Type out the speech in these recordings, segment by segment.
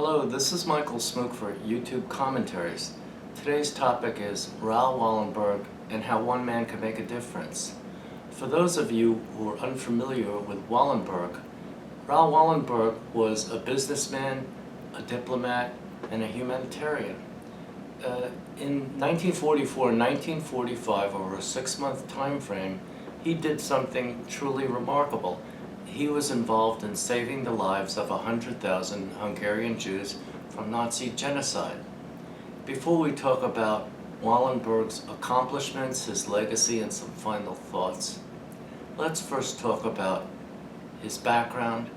Hello, this is Michael Smook for YouTube Commentaries. Today's topic is Raoul Wallenberg and how one man can make a difference. For those of you who are unfamiliar with Wallenberg, Raoul Wallenberg was a businessman, a diplomat, and a humanitarian. In 1944 and 1945, over a 6-month time frame, he did something truly remarkable. He was involved in saving the lives of 100,000 Hungarian Jews from Nazi genocide. Before we talk about Wallenberg's accomplishments, his legacy, and some final thoughts, let's first talk about his background,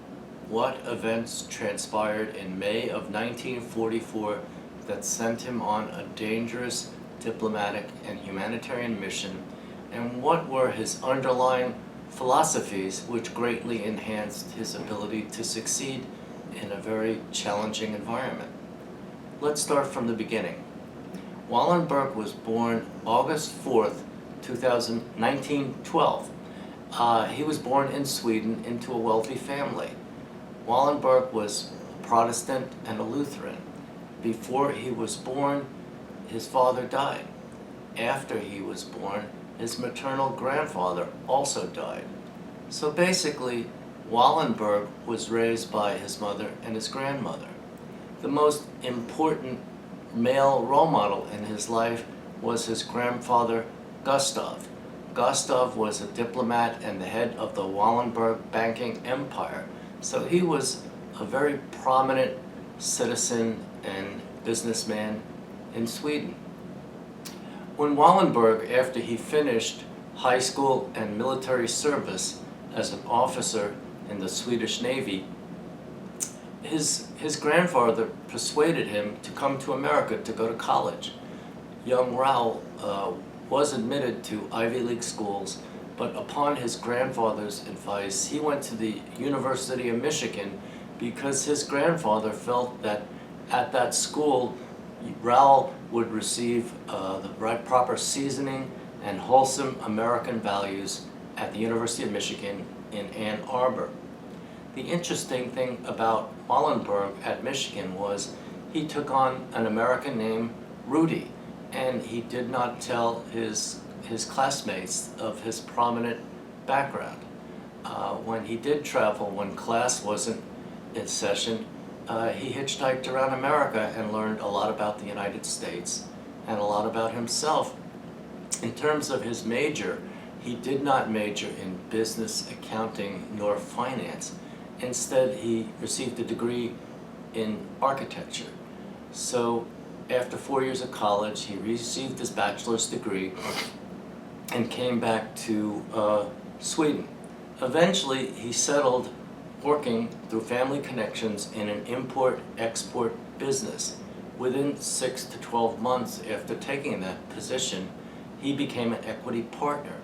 what events transpired in May of 1944 that sent him on a dangerous diplomatic and humanitarian mission, and what were his underlying philosophies which greatly enhanced his ability to succeed in a very challenging environment. Let's start from the beginning. Wallenberg was born August 4th, 1912. He was born in Sweden into a wealthy family. Wallenberg was a Protestant and a Lutheran. Before he was born, his father died. After he was born, his maternal grandfather also died. So basically, Wallenberg was raised by his mother and his grandmother. The most important male role model in his life was his grandfather, Gustav. Gustav was a diplomat and the head of the Wallenberg banking empire. So he was a very prominent citizen and businessman in Sweden. When Wallenberg, after he finished high school and military service as an officer in the Swedish Navy, his grandfather persuaded him to come to America to go to college. Young Raoul was admitted to Ivy League schools, but upon his grandfather's advice, he went to the University of Michigan because his grandfather felt that at that school, Raoul would receive the right proper seasoning and wholesome American values at the University of Michigan in Ann Arbor. The interesting thing about Wallenberg at Michigan was he took on an American name, Rudy, and he did not tell his classmates of his prominent background. When he did travel, when class wasn't in session, he hitchhiked around America and learned a lot about the United States and a lot about himself. In terms of his major, he did not major in business, accounting, nor finance. Instead, he received a degree in architecture. So after 4 years of college, he received his bachelor's degree and came back to Sweden. Eventually, he settled working through family connections in an import-export business. Within 6 to 12 months after taking that position, he became an equity partner.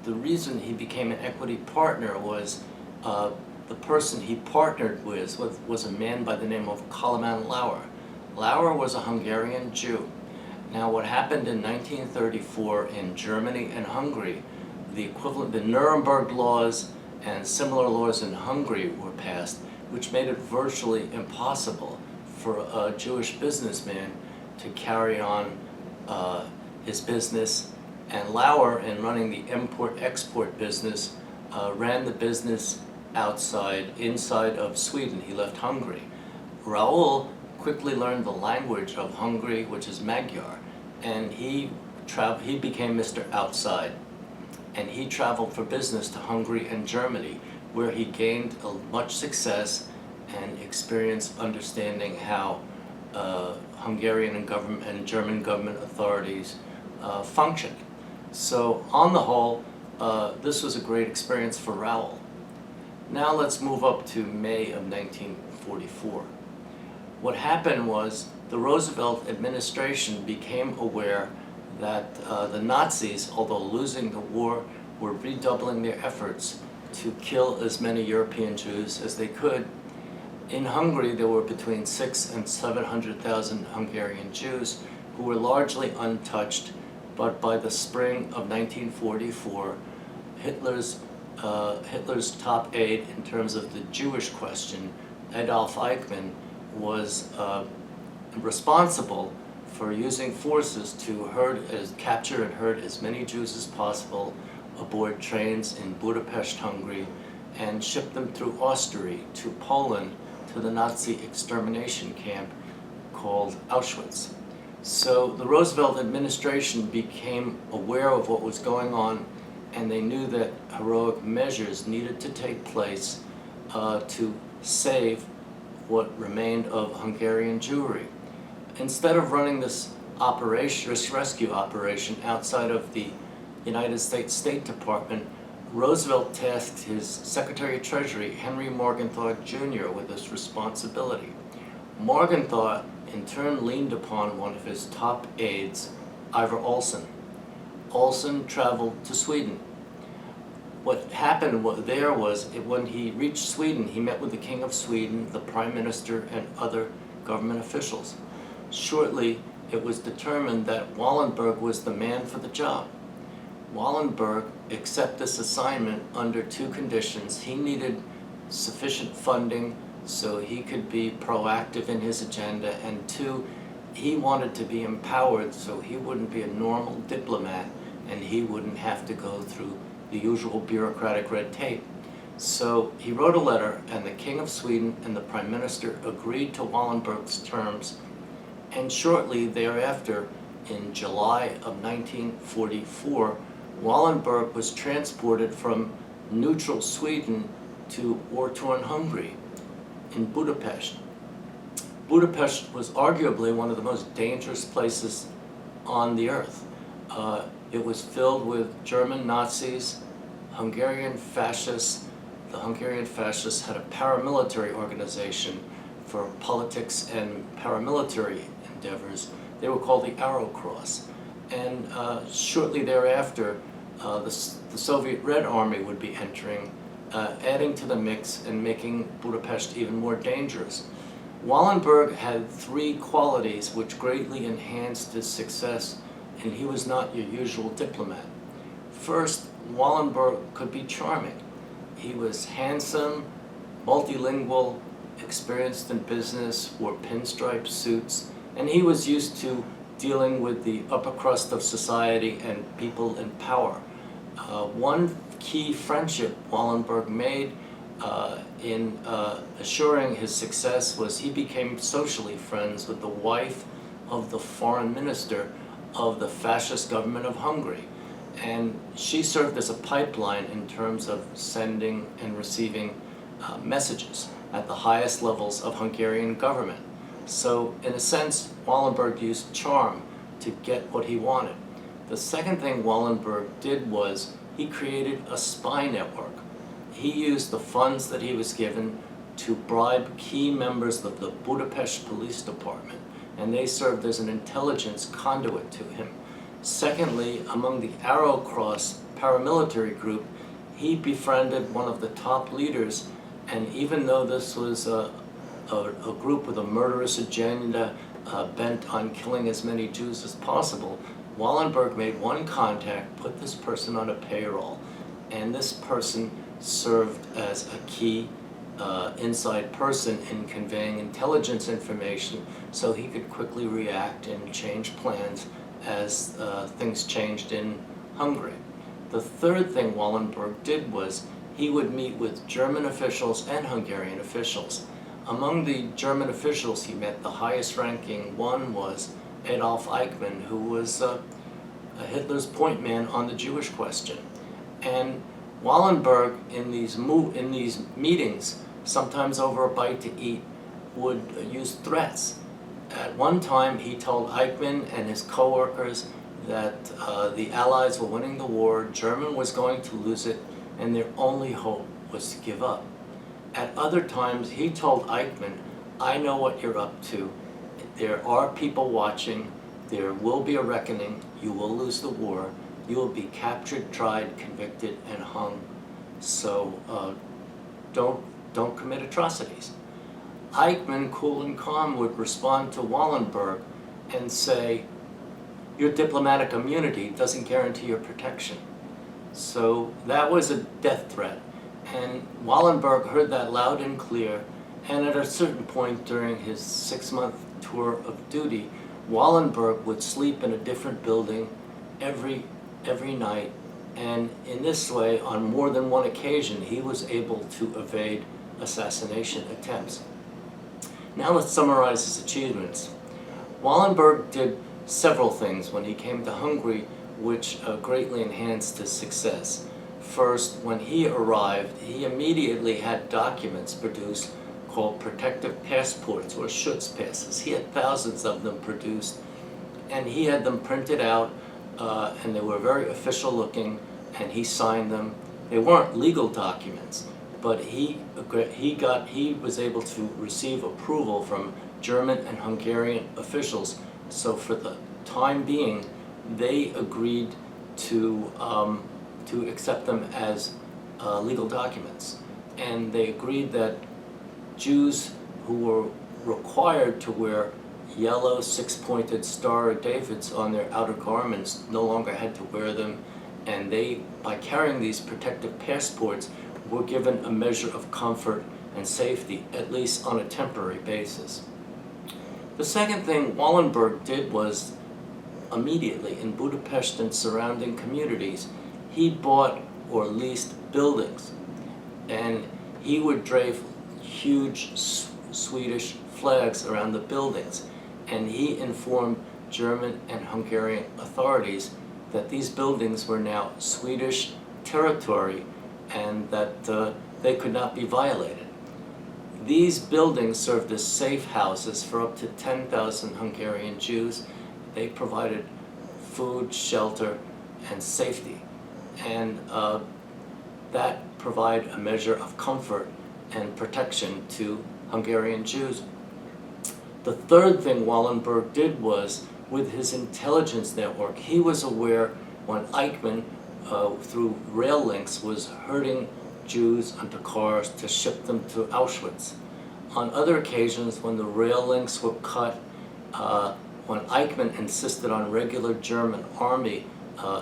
The reason he became an equity partner was the person he partnered with was a man by the name of Kálmán Lauer. Lauer was a Hungarian Jew. Now, what happened in 1934 in Germany and Hungary, the Nuremberg laws and similar laws in Hungary were passed, which made it virtually impossible for a Jewish businessman to carry on his business. And Lauer, in running the import-export business, ran the business inside of Sweden. He left Hungary. Raoul quickly learned the language of Hungary, which is Magyar, and he became Mr. Outside. And he traveled for business to Hungary and Germany, where he gained much success and experienced understanding how Hungarian and German government authorities functioned. So on the whole, this was a great experience for Raoul. Now let's move up to May of 1944. What happened was the Roosevelt administration became aware that the Nazis, although losing the war, were redoubling their efforts to kill as many European Jews as they could. In Hungary, there were between 600,000 and 700,000 Hungarian Jews who were largely untouched, but by the spring of 1944, Hitler's top aide in terms of the Jewish question, Adolf Eichmann, was responsible for using forces to capture and herd as many Jews as possible aboard trains in Budapest, Hungary, and ship them through Austria to Poland to the Nazi extermination camp called Auschwitz. So the Roosevelt administration became aware of what was going on, and they knew that heroic measures needed to take place to save what remained of Hungarian Jewry. Instead of running this rescue operation outside of the United States State Department, Roosevelt tasked his Secretary of Treasury, Henry Morgenthau Jr., with this responsibility. Morgenthau, in turn, leaned upon one of his top aides, Ivar Olson. Olson traveled to Sweden. What happened there was, when he reached Sweden, he met with the King of Sweden, the Prime Minister, and other government officials. Shortly, it was determined that Wallenberg was the man for the job. Wallenberg accepted this assignment under two conditions. He needed sufficient funding so he could be proactive in his agenda, and two, he wanted to be empowered so he wouldn't be a normal diplomat and he wouldn't have to go through the usual bureaucratic red tape. So he wrote a letter, and the King of Sweden and the Prime Minister agreed to Wallenberg's terms, and shortly thereafter, in July of 1944, Wallenberg was transported from neutral Sweden to war-torn Hungary in Budapest. Budapest was arguably one of the most dangerous places on the earth. It was filled with German Nazis, Hungarian fascists. The Hungarian fascists had a paramilitary organization for politics and paramilitary endeavors. They were called the Arrow Cross. And shortly thereafter, the Soviet Red Army would be entering, adding to the mix and making Budapest even more dangerous. Wallenberg had three qualities which greatly enhanced his success, and he was not your usual diplomat. First, Wallenberg could be charming. He was handsome, multilingual, experienced in business, wore pinstripe suits, and he was used to dealing with the upper crust of society and people in power. One key friendship Wallenberg made in assuring his success was he became socially friends with the wife of the foreign minister of the fascist government of Hungary. And she served as a pipeline in terms of sending and receiving messages at the highest levels of Hungarian government. So in a sense, Wallenberg used charm to get what he wanted. The second thing Wallenberg did was he created a spy network. He used the funds that he was given to bribe key members of the Budapest Police Department, and they served as an intelligence conduit to him. Secondly, among the Arrow Cross paramilitary group, he befriended one of the top leaders, and even though this was a group with a murderous agenda bent on killing as many Jews as possible, Wallenberg made one contact, put this person on a payroll, and this person served as a key inside person in conveying intelligence information so he could quickly react and change plans as things changed in Hungary. The third thing Wallenberg did was he would meet with German officials and Hungarian officials. Among the German officials he met, the highest ranking one was Adolf Eichmann, who was Hitler's point man on the Jewish question. And Wallenberg, in these meetings, sometimes over a bite to eat, would use threats. At one time, he told Eichmann and his co-workers that the Allies were winning the war, Germany was going to lose it, and their only hope was to give up. At other times, he told Eichmann, I know what you're up to. There are people watching. There will be a reckoning. You will lose the war. You will be captured, tried, convicted, and hung. So don't commit atrocities. Eichmann, cool and calm, would respond to Wallenberg and say, your diplomatic immunity doesn't guarantee your protection. So that was a death threat. And Wallenberg heard that loud and clear, And at a certain point during his 6-month tour of duty, Wallenberg would sleep in a different building every night, and in this way, on more than one occasion, he was able to evade assassination attempts. Now let's summarize his achievements. Wallenberg did several things when he came to Hungary which greatly enhanced his success. First, when he arrived, he immediately had documents produced called protective passports or Schutzpasses. He had thousands of them produced, and he had them printed out, and they were very official looking, and he signed them. They weren't legal documents, but he was able to receive approval from German and Hungarian officials. So for the time being, they agreed to accept them as legal documents, and they agreed that Jews who were required to wear yellow 6-pointed Star of Davids on their outer garments no longer had to wear them, and they, by carrying these protective passports, were given a measure of comfort and safety, at least on a temporary basis. The second thing Wallenberg did was, immediately in Budapest and surrounding communities, he bought or leased buildings, and he would drape huge Swedish flags around the buildings, and he informed German and Hungarian authorities that these buildings were now Swedish territory and that they could not be violated. These buildings served as safe houses for up to 10,000 Hungarian Jews. They provided food, shelter, and safety, and that provided a measure of comfort and protection to Hungarian Jews. The third thing Wallenberg did was, with his intelligence network, he was aware when Eichmann, through rail links, was herding Jews onto cars to ship them to Auschwitz. On other occasions, when the rail links were cut, when Eichmann insisted on regular German army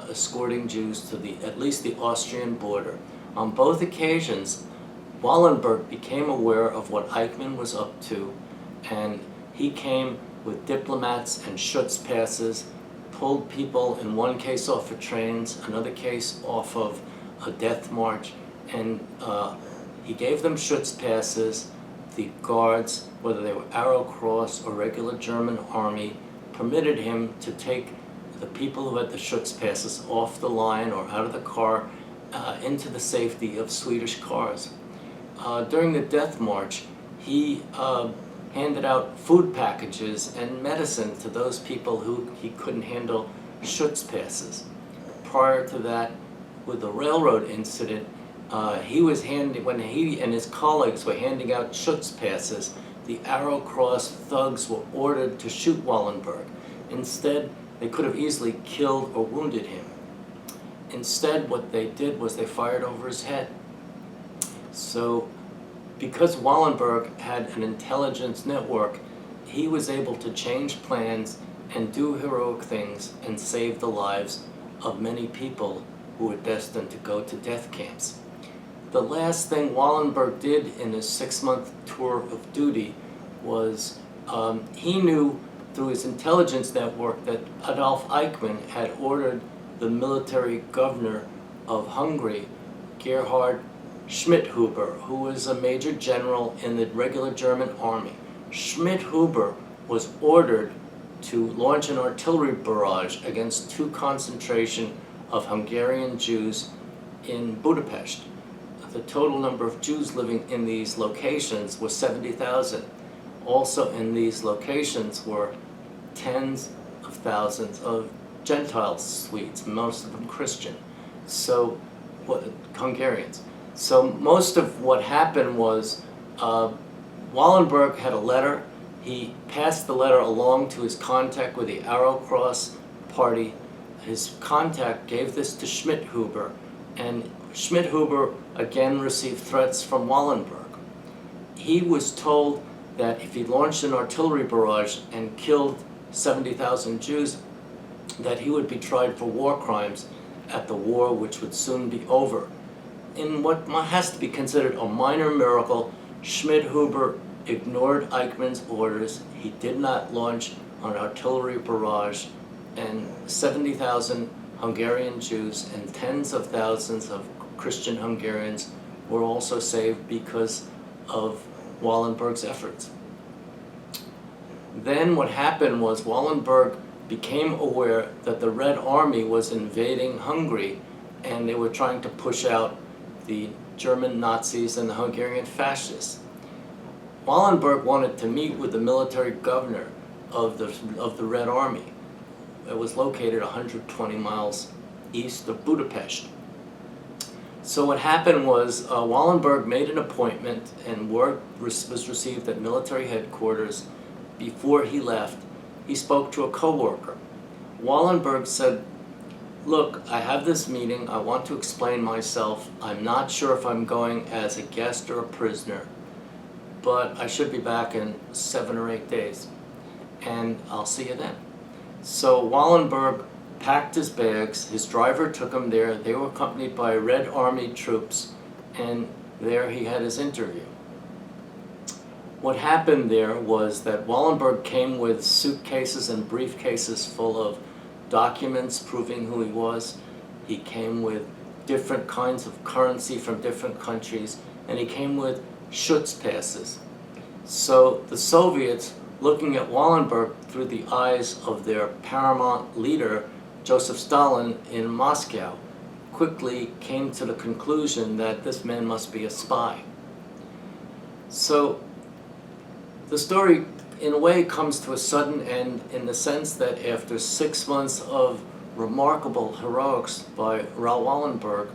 escorting Jews to at least the Austrian border, on both occasions, Wallenberg became aware of what Eichmann was up to, and he came with diplomats and Schutzpasses, pulled people in one case off of trains, another case off of a death march, and he gave them Schutzpasses. The guards, whether they were Arrow Cross or regular German army, permitted him to take the people who had the Schutzpasses off the line or out of the car into the safety of Swedish cars. During the death march, he handed out food packages and medicine to those people who he couldn't handle Schutzpasses. Prior to that, with the railroad incident, when he and his colleagues were handing out Schutzpasses, the Arrow Cross thugs were ordered to shoot Wallenberg. Instead, they could have easily killed or wounded him. Instead, what they did was they fired over his head. So, because Wallenberg had an intelligence network, he was able to change plans and do heroic things and save the lives of many people who were destined to go to death camps. The last thing Wallenberg did in his 6-month tour of duty was he knew through his intelligence network that Adolf Eichmann had ordered the military governor of Hungary, Gerhard Schmidhuber, who was a major general in the regular German army. Schmidhuber was ordered to launch an artillery barrage against 2 concentration of Hungarian Jews in Budapest. The total number of Jews living in these locations was 70,000. Also in these locations were tens of thousands of Gentile Swedes, most of them Christian, Hungarians. So most of what happened was Wallenberg had a letter. He passed the letter along to his contact with the Arrow Cross party. His contact gave this to Schmidhuber, and Schmidhuber again received threats from Wallenberg. He was told that if he launched an artillery barrage and killed 70,000 Jews, that he would be tried for war crimes at the war, which would soon be over. In what has to be considered a minor miracle, Schmidhuber ignored Eichmann's orders. He did not launch an artillery barrage, and 70,000 Hungarian Jews and tens of thousands of Christian Hungarians were also saved because of Wallenberg's efforts. Then what happened was Wallenberg became aware that the Red Army was invading Hungary, and they were trying to push out the German Nazis and the Hungarian fascists. Wallenberg wanted to meet with the military governor of the Red Army. It was located 120 miles east of Budapest. So what happened was Wallenberg made an appointment, and word was received at military headquarters. Before he left, he spoke to a coworker. Wallenberg said, "Look, I have this meeting. I want to explain myself. I'm not sure if I'm going as a guest or a prisoner, but I should be back in 7 or 8 days, and I'll see you then." So Wallenberg packed his bags. His driver took him there. They were accompanied by Red Army troops, and there he had his interview. What happened there was that Wallenberg came with suitcases and briefcases full of documents proving who he was. He came with different kinds of currency from different countries, and he came with Schutz passes. So the Soviets, looking at Wallenberg through the eyes of their paramount leader, Joseph Stalin, in Moscow, quickly came to the conclusion that this man must be a spy. So the story, in a way, comes to a sudden end in the sense that after 6 months of remarkable heroics by Raoul Wallenberg,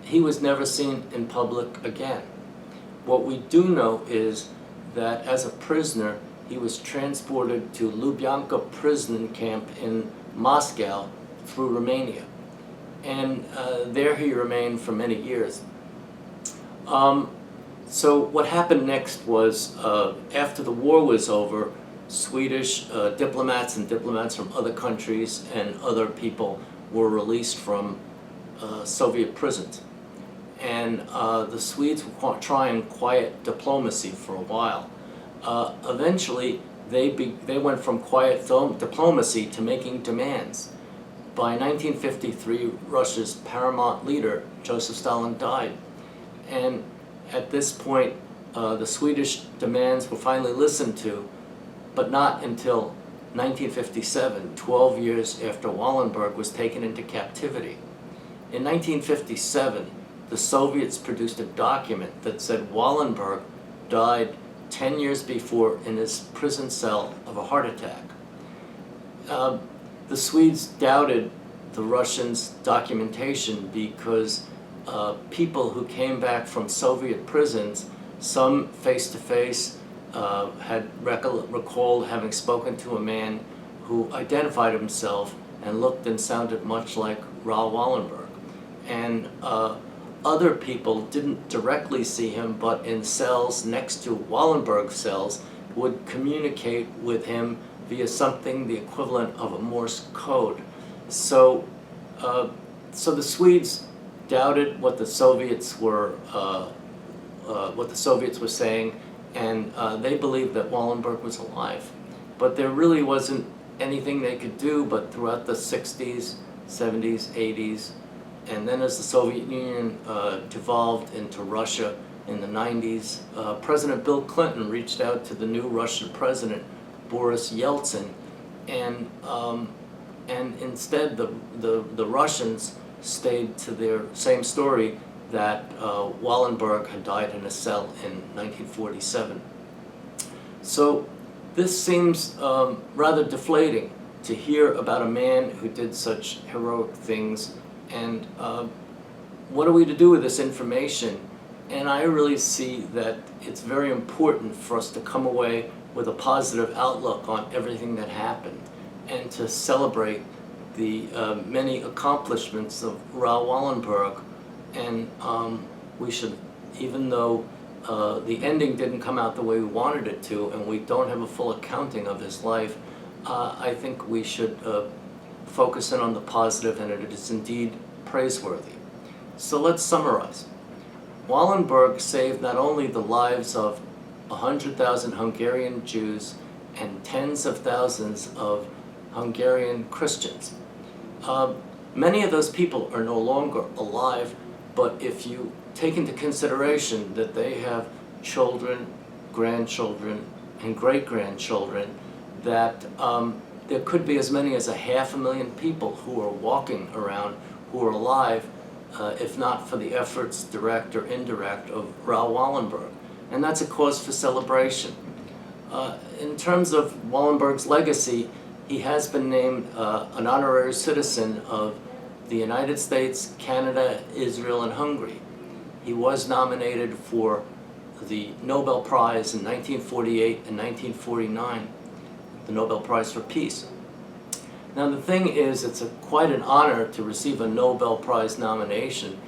he was never seen in public again. What we do know is that as a prisoner, he was transported to Lubyanka prison camp in Moscow through Romania. And there he remained for many years. So what happened next was, after the war was over, Swedish diplomats and diplomats from other countries and other people were released from Soviet prisons. And the Swedes were trying quiet diplomacy for a while. Eventually, they went from quiet diplomacy to making demands. By 1953, Russia's paramount leader, Joseph Stalin, died. And at this point, the Swedish demands were finally listened to, but not until 1957, 12 years after Wallenberg was taken into captivity. In 1957, the Soviets produced a document that said Wallenberg died 10 years before in his prison cell of a heart attack. The Swedes doubted the Russians' documentation because people who came back from Soviet prisons, some face-to-face, had recalled having spoken to a man who identified himself and looked and sounded much like Raoul Wallenberg. And other people didn't directly see him, but in cells next to Wallenberg's cells would communicate with him via something the equivalent of a Morse code. So the Swedes doubted what the Soviets were saying, and they believed that Wallenberg was alive. But there really wasn't anything they could do. But throughout the 60s, 70s, 80s, and then as the Soviet Union devolved into Russia in the 90s, President Bill Clinton reached out to the new Russian president, Boris Yeltsin, and instead the Russians stayed to their same story that Wallenberg had died in a cell in 1947. So this seems rather deflating to hear about a man who did such heroic things, and what are we to do with this information? And I really see that it's very important for us to come away with a positive outlook on everything that happened, and to celebrate the many accomplishments of Raoul Wallenberg. And we should, even though the ending didn't come out the way we wanted it to, and we don't have a full accounting of his life, I think we should focus in on the positive, and it is indeed praiseworthy. So let's summarize. Wallenberg saved not only the lives of 100,000 Hungarian Jews and tens of thousands of Hungarian Christians. Many of those people are no longer alive, but if you take into consideration that they have children, grandchildren, and great-grandchildren, that there could be as many as 500,000 people who are walking around who are alive, if not for the efforts, direct or indirect, of Raoul Wallenberg. And that's a cause for celebration. In terms of Wallenberg's legacy, he has been named an honorary citizen of the United States, Canada, Israel, and Hungary. He was nominated for the Nobel Prize in 1948 and 1949, the Nobel Prize for Peace. Now the thing is, it's quite an honor to receive a Nobel Prize nomination,